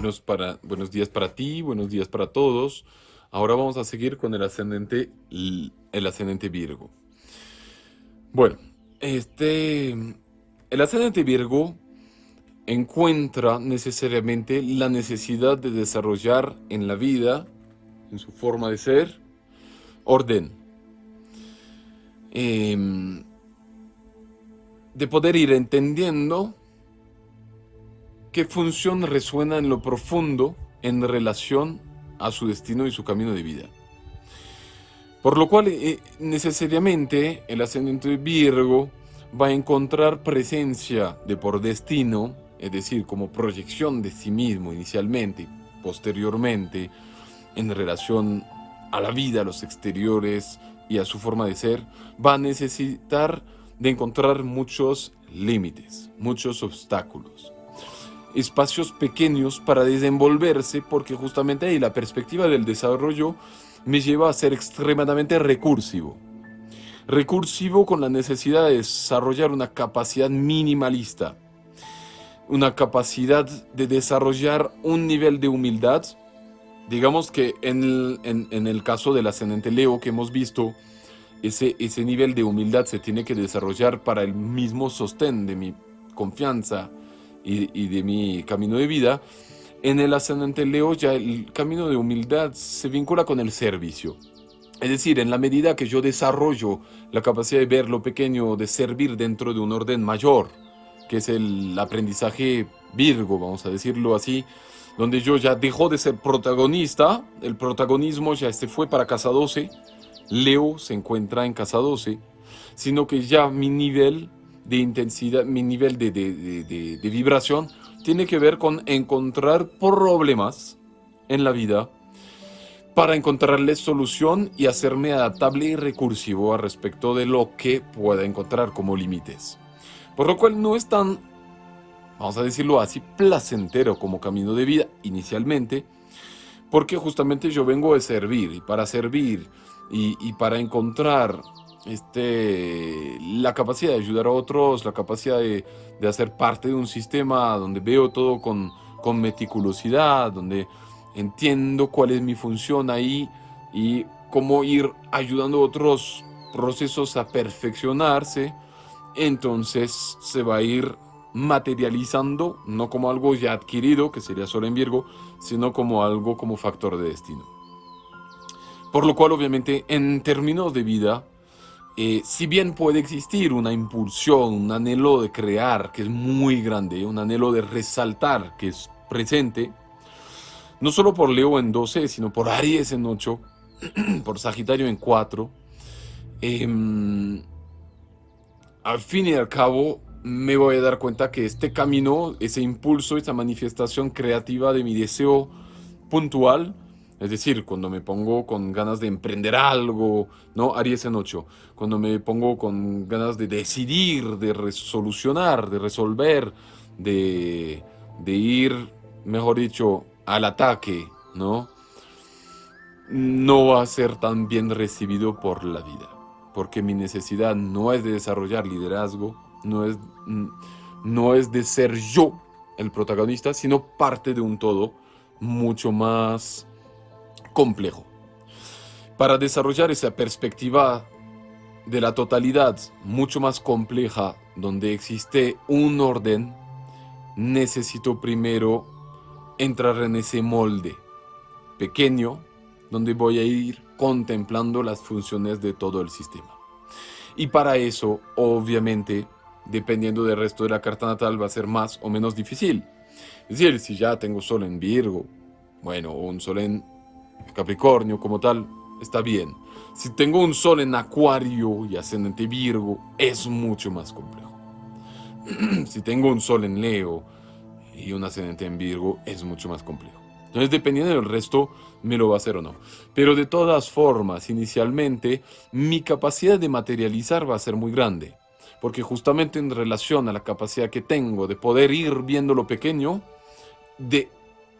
Buenos días para ti, buenos días para todos. Ahora vamos a seguir con el ascendente Virgo. Bueno, el ascendente Virgo encuentra necesariamente la necesidad de desarrollar en la vida, en su forma de ser, orden. Em, de poder ir entendiendo qué función resuena en lo profundo en relación a su destino y su camino de vida. Por lo cual, necesariamente, el ascendente Virgo va a encontrar presencia de por destino, es decir, como proyección de sí mismo inicialmente, posteriormente, en relación a la vida, a los exteriores y a su forma de ser, va a necesitar de encontrar muchos límites, muchos obstáculos, espacios pequeños para desenvolverse, porque justamente ahí la perspectiva del desarrollo me lleva a ser extremadamente recursivo. Recursivo con la necesidad de desarrollar una capacidad minimalista, una capacidad de desarrollar un nivel de humildad. Digamos que en el caso del ascendente Leo que hemos visto, ese nivel de humildad se tiene que desarrollar para el mismo sostén de mi confianza y de mi camino de vida. En el ascendente Leo ya el camino de humildad se vincula con el servicio. Es decir, en la medida que yo desarrollo la capacidad de ver lo pequeño, de servir dentro de un orden mayor, que es el aprendizaje Virgo, vamos a decirlo así, donde yo ya dejo de ser protagonista, el protagonismo ya se fue para casa 12, Leo se encuentra en casa 12, sino que ya mi nivel de intensidad, mi nivel de vibración tiene que ver con encontrar problemas en la vida para encontrarles solución y hacerme adaptable y recursivo al respecto de lo que pueda encontrar como límites. Por lo cual no es tan, vamos a decirlo así, placentero como camino de vida inicialmente, porque justamente yo vengo de servir, y para servir y para encontrar la capacidad de ayudar a otros, la capacidad de hacer parte de un sistema donde veo todo con meticulosidad, donde entiendo cuál es mi función ahí y cómo ir ayudando a otros procesos a perfeccionarse, entonces se va a ir materializando, no como algo ya adquirido, que sería solo en Virgo, sino como algo como factor de destino. Por lo cual, obviamente, en términos de vida, si bien puede existir una impulsión, un anhelo de crear, que es muy grande, un anhelo de resaltar, que es presente, no solo por Leo en 12, sino por Aries en 8, por Sagitario en 4, eh, al fin y al cabo me voy a dar cuenta que este camino, ese impulso, esa manifestación creativa de mi deseo puntual, es decir, cuando me pongo con ganas de emprender algo, ¿no? Aries en 8, cuando me pongo con ganas de decidir, de resolucionar, de resolver, de, de ir, mejor dicho, al ataque, ¿no? No va a ser tan bien recibido por la vida, porque mi necesidad no es de desarrollar liderazgo, no es de ser yo el protagonista, sino parte de un todo mucho más complejo. Para desarrollar esa perspectiva de la totalidad mucho más compleja, donde existe un orden, necesito primero entrar en ese molde pequeño, donde voy a ir contemplando las funciones de todo el sistema. Y para eso, obviamente, dependiendo del resto de la carta natal, va a ser más o menos difícil. Es decir, si ya tengo sol en Virgo, bueno, o un sol en Capricornio como tal, está bien. Si tengo un sol en Acuario y ascendente Virgo, es mucho más complejo. Si tengo un sol en Leo y un ascendente en Virgo, es mucho más complejo. Entonces, dependiendo del resto, me lo va a hacer o no. Pero de todas formas, inicialmente, mi capacidad de materializar va a ser muy grande. Porque justamente en relación a la capacidad que tengo de poder ir viendo lo pequeño, de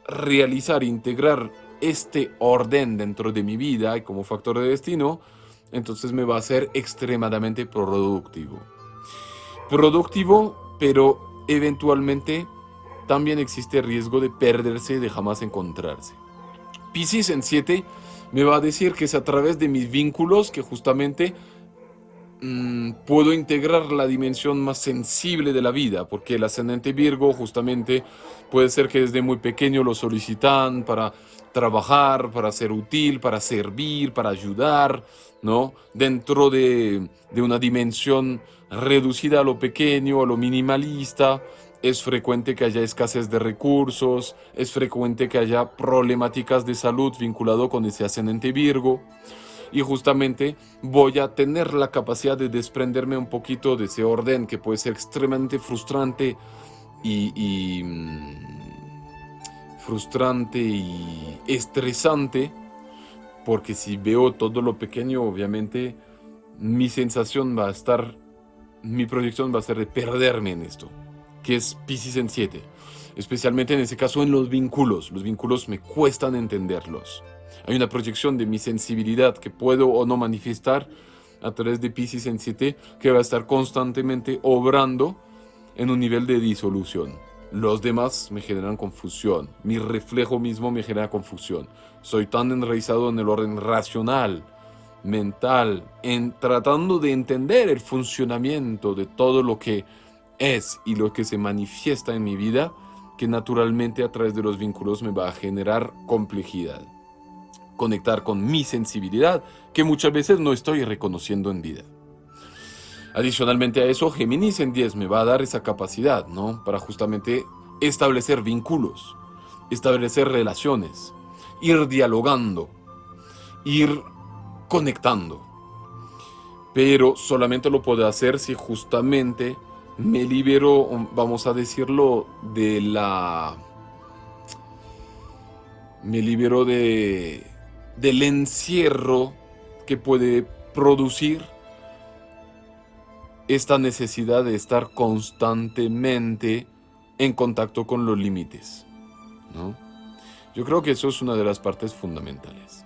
realizar, integrar este orden dentro de mi vida y como factor de destino, entonces me va a ser extremadamente productivo. Productivo, pero eventualmente también existe riesgo de perderse, de jamás encontrarse. Piscis en 7 me va a decir que es a través de mis vínculos que justamente puedo integrar la dimensión más sensible de la vida, porque el ascendente Virgo justamente puede ser que desde muy pequeño lo solicitan para trabajar, para ser útil, para servir, para ayudar, ¿no? Dentro de una dimensión reducida a lo pequeño, a lo minimalista. Es frecuente que haya escasez de recursos, es frecuente que haya problemáticas de salud vinculado con ese ascendente Virgo. Y justamente voy a tener la capacidad de desprenderme un poquito de ese orden que puede ser extremadamente frustrante frustrante y estresante, porque si veo todo lo pequeño, obviamente mi sensación va a estar, mi proyección va a ser de perderme en esto, que es Piscis en 7, especialmente en ese caso en los vínculos me cuestan entenderlos. Hay una proyección de mi sensibilidad que puedo o no manifestar a través de Piscis en 7 que va a estar constantemente obrando en un nivel de disolución. Los demás me generan confusión. Mi reflejo mismo me genera confusión. Soy tan enraizado en el orden racional, mental, en tratando de entender el funcionamiento de todo lo que es y lo que se manifiesta en mi vida, que naturalmente a través de los vínculos me va a generar complejidad. Conectar con mi sensibilidad, que muchas veces no estoy reconociendo en vida. Adicionalmente a eso, Géminis en 10 me va a dar esa capacidad, ¿no? Para justamente establecer vínculos, establecer relaciones, ir dialogando, ir conectando. Pero solamente lo puedo hacer si justamente me libero, vamos a decirlo, me libero del encierro que puede producir esta necesidad de estar constantemente en contacto con los límites, ¿no? Yo creo que eso es una de las partes fundamentales.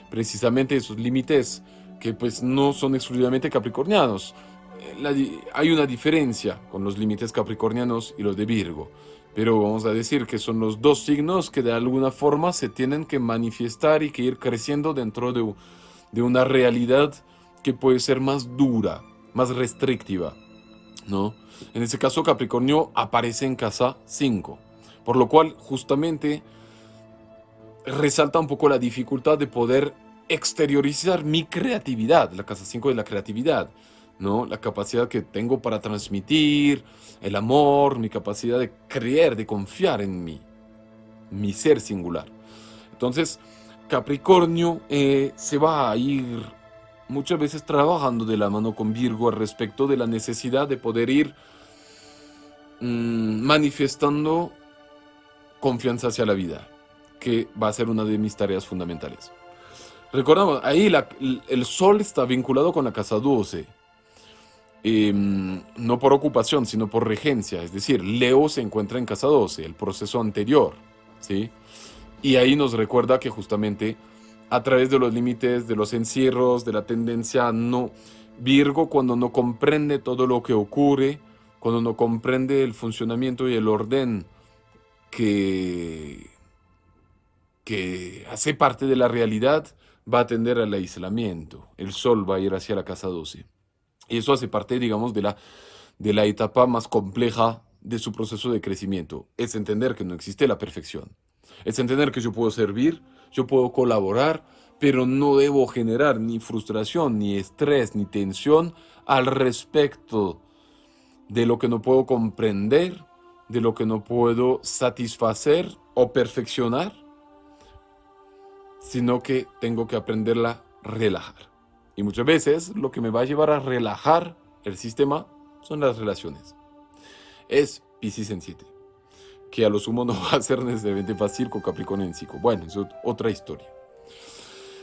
Precisamente esos límites que pues no son exclusivamente capricornianos. Hay una diferencia con los límites capricornianos y los de Virgo, pero vamos a decir que son los dos signos que de alguna forma se tienen que manifestar y que ir creciendo dentro de una realidad que puede ser más dura, más restrictiva, ¿no? En ese caso Capricornio aparece en casa 5, por lo cual justamente resalta un poco la dificultad de poder exteriorizar mi creatividad. La casa 5 es la creatividad, ¿no? La capacidad que tengo para transmitir, el amor, mi capacidad de creer, de confiar en mí, mi ser singular. Entonces, Capricornio se va a ir muchas veces trabajando de la mano con Virgo al respecto de la necesidad de poder ir manifestando confianza hacia la vida, que va a ser una de mis tareas fundamentales. Recordamos, ahí el Sol está vinculado con la casa 12, no por ocupación, sino por regencia, es decir, Leo se encuentra en casa 12, el proceso anterior, ¿sí? Y ahí nos recuerda que justamente a través de los límites, de los encierros, de la tendencia no, Virgo cuando no comprende todo lo que ocurre, cuando no comprende el funcionamiento y el orden que hace parte de la realidad, va a tender al aislamiento. El Sol va a ir hacia la casa 12. Y eso hace parte, digamos, de la etapa más compleja de su proceso de crecimiento. Es entender que no existe la perfección. Es entender que yo puedo servir, yo puedo colaborar, pero no debo generar ni frustración, ni estrés, ni tensión al respecto de lo que no puedo comprender, de lo que no puedo satisfacer o perfeccionar, sino que tengo que aprenderla a relajar. Y muchas veces lo que me va a llevar a relajar el sistema son las relaciones. Es Piscis en 7, que a lo sumo no va a ser necesariamente fácil con Capricornio en 5. Bueno, eso es otra historia.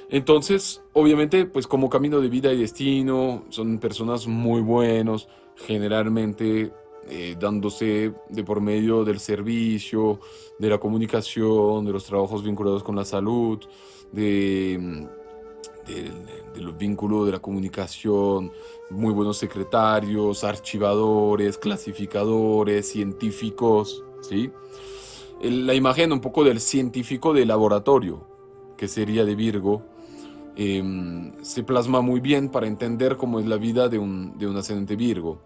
Entonces, obviamente, pues como camino de vida y destino, son personas muy buenos, generalmente dándose de por medio del servicio, de la comunicación, de los trabajos vinculados con la salud, de, de los vínculos de la comunicación, muy buenos secretarios, archivadores, clasificadores, científicos, ¿sí? La imagen un poco del científico de laboratorio, que sería de Virgo, se plasma muy bien para entender cómo es la vida de un ascendente Virgo.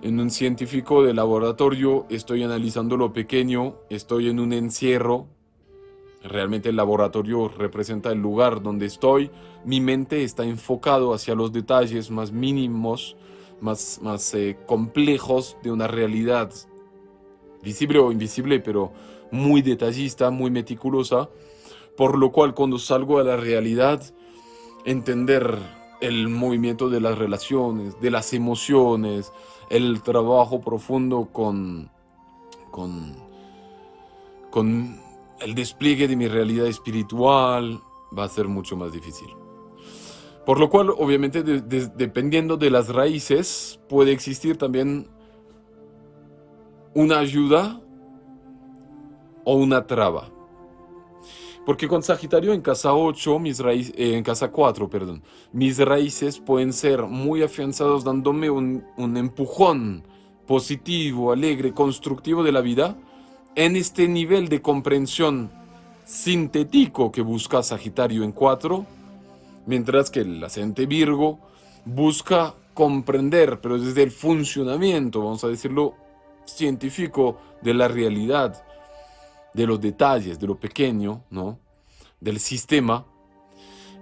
En un científico de laboratorio estoy analizando lo pequeño, estoy en un encierro. Realmente el laboratorio representa el lugar donde estoy. Mi mente está enfocado hacia los detalles más mínimos, más complejos de una realidad visible o invisible, pero muy detallista, muy meticulosa. Por lo cual cuando salgo a la realidad, entender el movimiento de las relaciones, de las emociones, el trabajo profundo con, con el despliegue de mi realidad espiritual, va a ser mucho más difícil. Por lo cual, obviamente, dependiendo de las raíces, puede existir también una ayuda o una traba. Porque con Sagitario en casa 8, en casa 4, perdón, mis raíces pueden ser muy afianzados dándome un empujón positivo, alegre, constructivo de la vida en este nivel de comprensión sintético que busca Sagitario en 4, mientras que el ascendente Virgo busca comprender, pero desde el funcionamiento, vamos a decirlo, científico de la realidad, de los detalles, de lo pequeño, ¿no? Del sistema.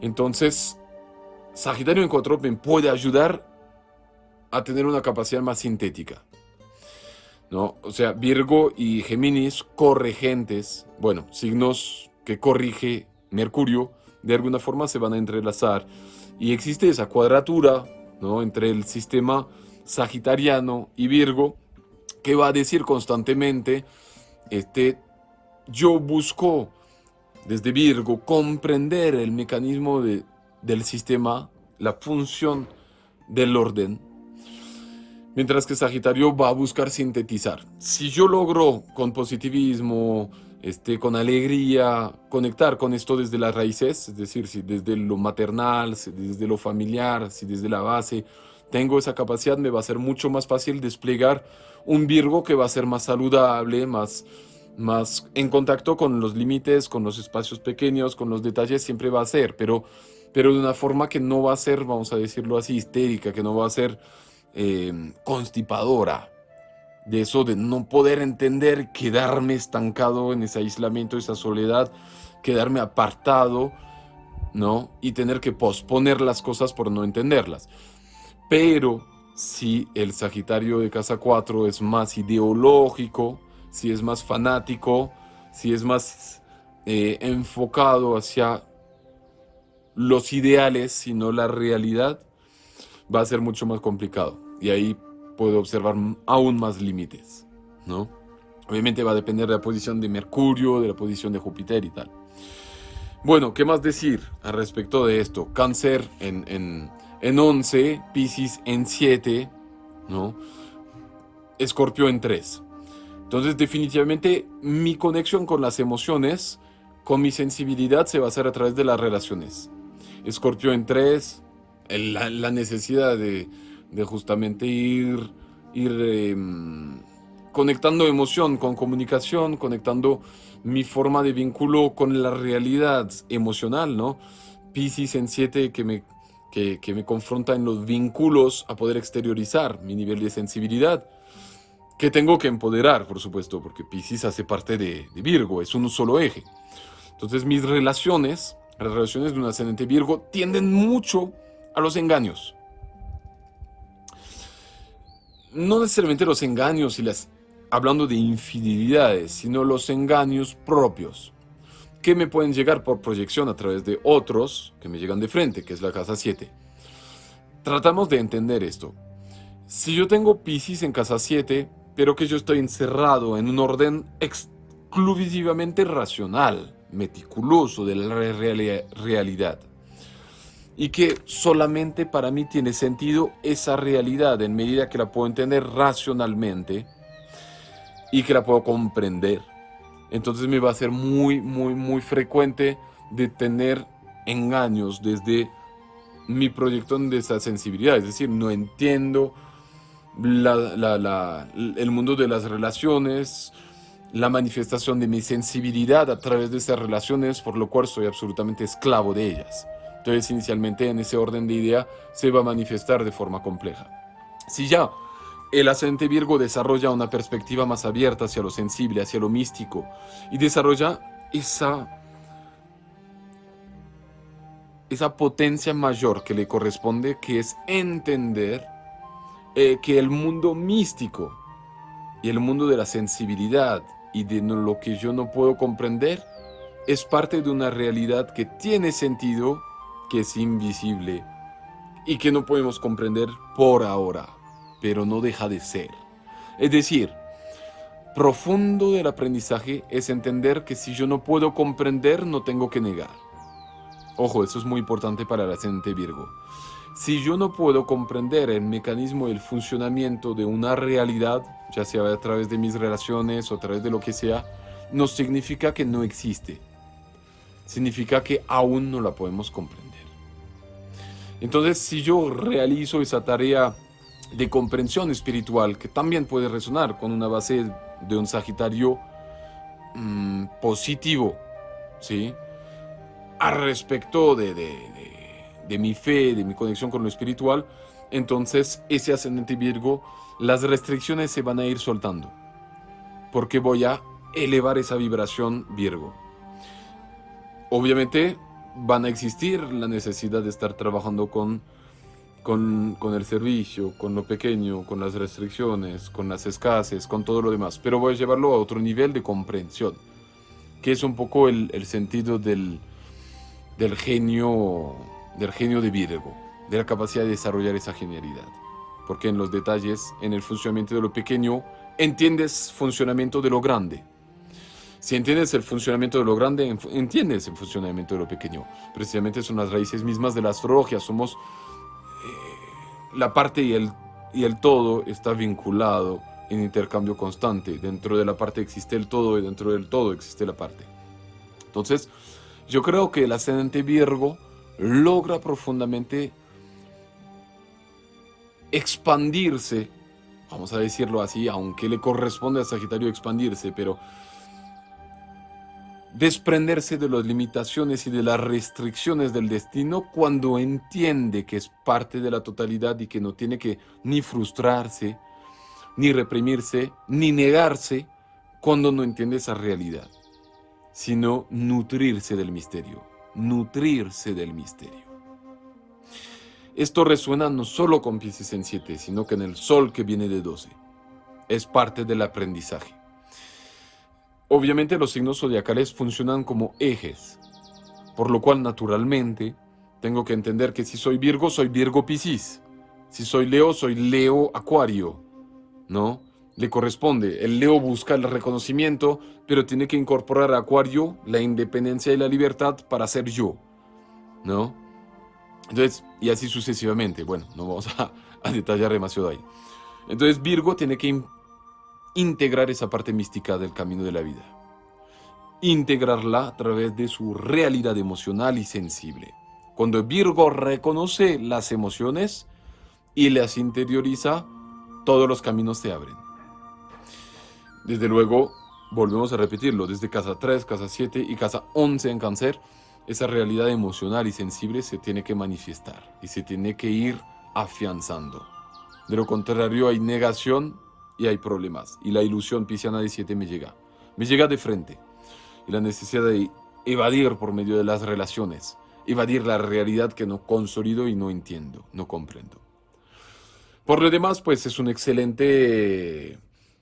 Entonces, Sagitario en 4 me puede ayudar a tener una capacidad más sintética, ¿no? O sea, Virgo y Géminis corregentes, bueno, signos que corrige Mercurio, de alguna forma se van a entrelazar. Y existe esa cuadratura, ¿no? Entre el sistema sagitariano y Virgo, que va a decir constantemente, yo busco desde Virgo comprender el mecanismo del sistema, la función del orden, mientras que Sagitario va a buscar sintetizar. Si yo logro con positivismo, con alegría, conectar con esto desde las raíces, es decir, si desde lo maternal, si desde lo familiar, si desde la base tengo esa capacidad, me va a ser mucho más fácil desplegar un Virgo que va a ser más saludable, más en contacto con los límites, con los espacios pequeños, con los detalles, siempre va a ser, pero de una forma que no va a ser, vamos a decirlo así, histérica, que no va a ser constipadora, de eso de no poder entender, quedarme estancado en ese aislamiento, esa soledad, quedarme apartado, ¿no? Y tener que posponer las cosas por no entenderlas. Pero si el Sagitario de casa 4 es más ideológico, si es más fanático, si es más enfocado hacia los ideales y no la realidad, va a ser mucho más complicado. Y ahí puedo observar aún más límites, ¿no? Obviamente va a depender de la posición de Mercurio, de la posición de Júpiter y tal. Bueno, ¿qué más decir al respecto de esto? Cáncer en 11, Piscis en 7, ¿no? Escorpio en 3. Entonces, definitivamente, mi conexión con las emociones, con mi sensibilidad, se va a hacer a través de las relaciones. Escorpio en 3, la necesidad de justamente ir conectando emoción con comunicación, conectando mi forma de vínculo con la realidad emocional, ¿no? Piscis en 7 que me confronta en los vínculos a poder exteriorizar mi nivel de sensibilidad, que tengo que empoderar, por supuesto, porque Piscis hace parte de Virgo, es un solo eje. Entonces mis relaciones, las relaciones de un ascendente Virgo, tienden mucho a los engaños. No necesariamente los engaños hablando de infidelidades, sino los engaños propios, que me pueden llegar por proyección a través de otros que me llegan de frente, que es la casa 7. Tratamos de entender esto. Si yo tengo Piscis en casa 7, pero que yo estoy encerrado en un orden exclusivamente racional, meticuloso de la realidad, y que solamente para mí tiene sentido esa realidad en medida que la puedo entender racionalmente y que la puedo comprender, entonces me va a ser muy, muy, muy frecuente de tener engaños desde mi proyección de esa sensibilidad. Es decir, no entiendo el mundo de las relaciones, la manifestación de mi sensibilidad a través de esas relaciones, por lo cual soy absolutamente esclavo de ellas. Entonces, inicialmente en ese orden de idea se va a manifestar de forma compleja. Si ya el ascendente Virgo desarrolla una perspectiva más abierta hacia lo sensible, hacia lo místico, y desarrolla esa potencia mayor que le corresponde, que es entender que el mundo místico y el mundo de la sensibilidad y de lo que yo no puedo comprender es parte de una realidad que tiene sentido, que es invisible y que no podemos comprender por ahora, pero no deja de ser. Es decir, profundo del aprendizaje es entender que si yo no puedo comprender, no tengo que negar. Ojo, eso es muy importante para el ascendente Virgo. Si yo no puedo comprender el mecanismo del funcionamiento de una realidad, ya sea a través de mis relaciones o a través de lo que sea, no significa que no existe. Significa que aún no la podemos comprender. Entonces, si yo realizo esa tarea de comprensión espiritual, que también puede resonar con una base de un Sagitario positivo, ¿sí? Al respecto de mi fe, de mi conexión con lo espiritual, entonces ese ascendente Virgo, las restricciones se van a ir soltando, porque voy a elevar esa vibración Virgo. Obviamente van a existir la necesidad de estar trabajando con el servicio, con lo pequeño, con las restricciones, con las escasez, con todo lo demás, pero voy a llevarlo a otro nivel de comprensión, que es un poco el sentido del genio de Virgo, de la capacidad de desarrollar esa genialidad. Porque en los detalles, en el funcionamiento de lo pequeño, entiendes funcionamiento de lo grande. Si entiendes el funcionamiento de lo grande, entiendes el funcionamiento de lo pequeño. Precisamente son las raíces mismas de la astrología. Somos la parte y el todo está vinculado en intercambio constante. Dentro de la parte existe el todo y dentro del todo existe la parte. Entonces, yo creo que el ascendente Virgo logra profundamente expandirse, vamos a decirlo así, aunque le corresponde a Sagitario expandirse, pero desprenderse de las limitaciones y de las restricciones del destino cuando entiende que es parte de la totalidad y que no tiene que ni frustrarse, ni reprimirse, ni negarse cuando no entiende esa realidad, sino nutrirse del misterio, nutrirse del misterio. Esto resuena no solo con Piscis en 7, sino que en el Sol que viene de 12. Es parte del aprendizaje. Obviamente los signos zodiacales funcionan como ejes, por lo cual naturalmente tengo que entender que si soy Virgo Piscis. Si soy Leo Acuario, ¿no? Le corresponde. El Leo busca el reconocimiento, pero tiene que incorporar a Acuario la independencia y la libertad para ser yo, ¿no? Entonces, y así sucesivamente. Bueno, no vamos a detallar demasiado ahí. Entonces, Virgo tiene que integrar esa parte mística del camino de la vida. Integrarla a través de su realidad emocional y sensible. Cuando Virgo reconoce las emociones y las interioriza, todos los caminos se abren. Desde luego, volvemos a repetirlo, desde casa 3, casa 7 y casa 11 en Cáncer, esa realidad emocional y sensible se tiene que manifestar y se tiene que ir afianzando. De lo contrario, hay negación y hay problemas. Y la ilusión pisciana de 7 me llega de frente. Y la necesidad de evadir por medio de las relaciones, evadir la realidad que no consolido y no entiendo, no comprendo. Por lo demás, pues es un excelente,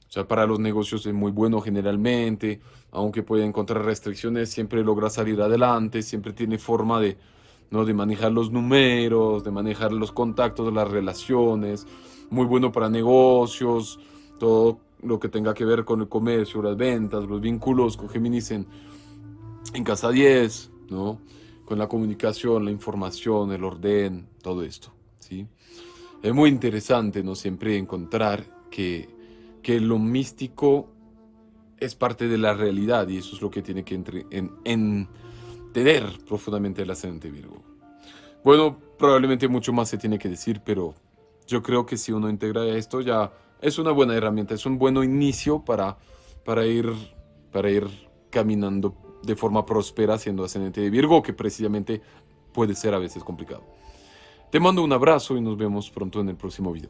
o sea, para los negocios es muy bueno generalmente, aunque puede encontrar restricciones, siempre logra salir adelante, siempre tiene forma de, ¿no?, de manejar los números, de manejar los contactos, las relaciones, muy bueno para negocios, todo lo que tenga que ver con el comercio, las ventas, los vínculos con Géminis en casa 10, ¿no? Con la comunicación, la información, el orden, todo esto, ¿sí? Es muy interesante, ¿no?, siempre encontrar que lo místico es parte de la realidad y eso es lo que tiene que entender profundamente el ascendente Virgo. Bueno, probablemente mucho más se tiene que decir, pero yo creo que si uno integra esto ya es una buena herramienta, es un buen inicio para ir para ir caminando de forma próspera siendo ascendente de Virgo, que precisamente puede ser a veces complicado. Te mando un abrazo y nos vemos pronto en el próximo video.